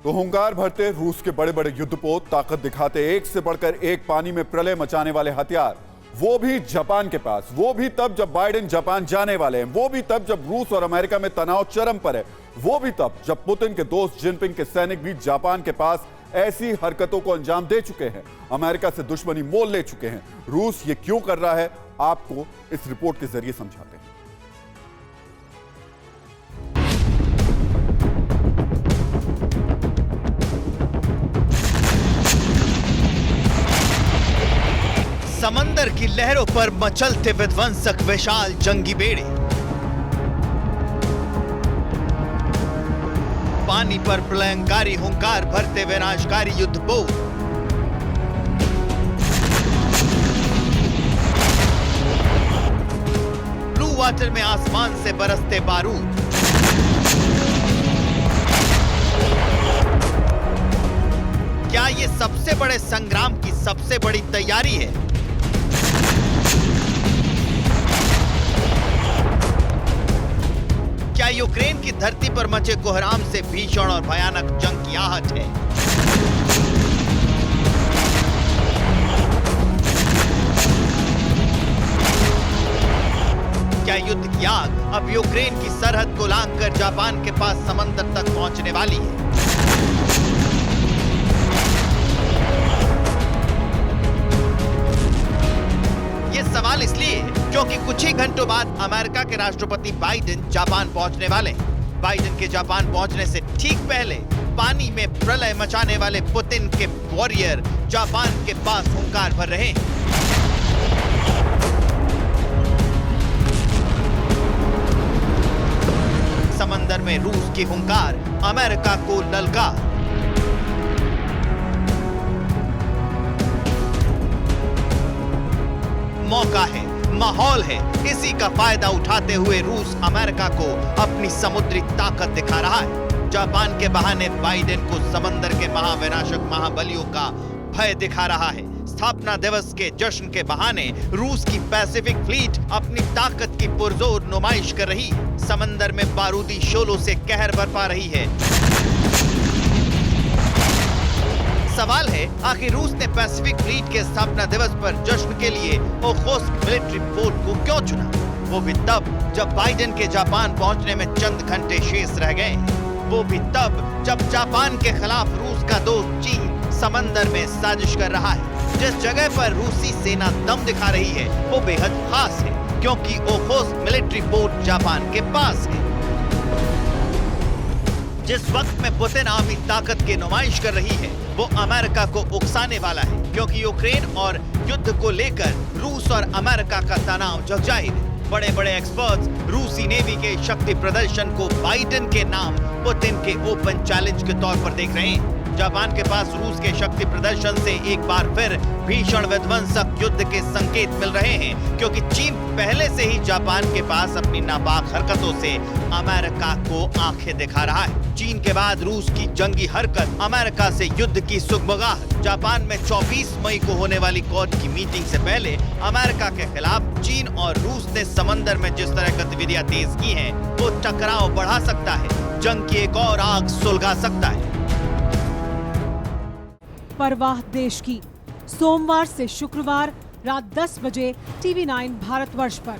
तो हुंकार भरते रूस के बड़े बड़े युद्धपोत, ताकत दिखाते एक से बढ़कर एक पानी में प्रलय मचाने वाले हथियार, वो भी जापान के पास, वो भी तब जब बाइडेन जापान जाने वाले हैं, वो भी तब जब रूस और अमेरिका में तनाव चरम पर है, वो भी तब जब पुतिन के दोस्त जिनपिंग के सैनिक भी जापान के पास ऐसी हरकतों को अंजाम दे चुके हैं, अमेरिका से दुश्मनी मोल ले चुके हैं। रूस ये क्यों कर रहा है, आपको इस रिपोर्ट के जरिए समझाते हैं। समंदर की लहरों पर मचलते विध्वंसक विशाल जंगी बेड़े, पानी पर प्रलयंकारी हुंकार भरते विनाशकारी युद्धपोत, ब्लू वाटर में आसमान से बरसते बारूद, क्या ये सबसे बड़े संग्राम की सबसे बड़ी तैयारी है? क्या यूक्रेन की धरती पर मचे कोहराम से भीषण और भयानक जंग की आहट है? क्या युद्ध की आग अब यूक्रेन की सरहद को लांघकर जापान के पास समंदर तक पहुंचने वाली है? ये सवाल इसलिए है क्योंकि कुछ ही घंटों बाद अमेरिका के राष्ट्रपति बाइडेन जापान पहुंचने वाले हैं। बाइडेन के जापान पहुंचने से ठीक पहले पानी में प्रलय मचाने वाले पुतिन के वॉरियर जापान के पास हुंकार भर रहे हैं। समंदर में रूस की हुंकार अमेरिका को ललकार। मौका है, माहौल है, इसी का फायदा उठाते हुए रूस अमेरिका को अपनी समुद्री ताकत दिखा रहा है। जापान के बहाने बाइडेन को समंदर के महाविनाशक महाबलियों का भय दिखा रहा है। स्थापना दिवस के जश्न के बहाने रूस की पैसिफिक फ्लीट अपनी ताकत की पुरजोर नुमाइश कर रही है। समंदर में बारूदी शोलों से कहर बरपा रही है। सवाल है, आखिर रूस ने पैसिफिक फ्लीट के स्थापना दिवस पर जश्न के लिए ओखोत्स्क मिलिट्री पोर्ट को क्यों चुना? वो भी तब जब बाइडेन के जापान पहुंचने में चंद घंटे शेष रह गए। वो भी तब जब जापान के खिलाफ रूस का दोस्त चीन समंदर में साजिश कर रहा है। जिस जगह पर रूसी सेना दम दिखा रही है वो बेहद खास है, क्योंकि ओखोत्स्क मिलिट्री पोर्ट जापान के पास है। जिस वक्त में पुतिन अपनी ताकत की नुमाइश कर रही है, वो अमेरिका को उकसाने वाला है, क्योंकि यूक्रेन और युद्ध को लेकर रूस और अमेरिका का तनाव जगजाहिर है। बड़े बड़े एक्सपर्ट्स रूसी नेवी के शक्ति प्रदर्शन को बाइडेन के नाम पुतिन के ओपन चैलेंज के तौर पर देख रहे हैं। जापान के पास रूस के शक्ति प्रदर्शन से एक बार फिर भीषण विध्वंसक युद्ध के संकेत मिल रहे हैं, क्योंकि चीन पहले से ही जापान के पास अपनी नापाक हरकतों से अमेरिका को आंखें दिखा रहा है। चीन के बाद रूस की जंगी हरकत, अमेरिका से युद्ध की सुगबगाहट। जापान में 24 मई को होने वाली क्वाड की मीटिंग से पहले अमेरिका के खिलाफ चीन और रूस ने समंदर में जिस तरह गतिविधियां तेज की हैं, वो टकराव बढ़ा सकता है, जंग की एक और आग सुलगा सकता है। परवाह देश की, सोमवार से शुक्रवार रात 10 बजे TV9 भारतवर्ष पर।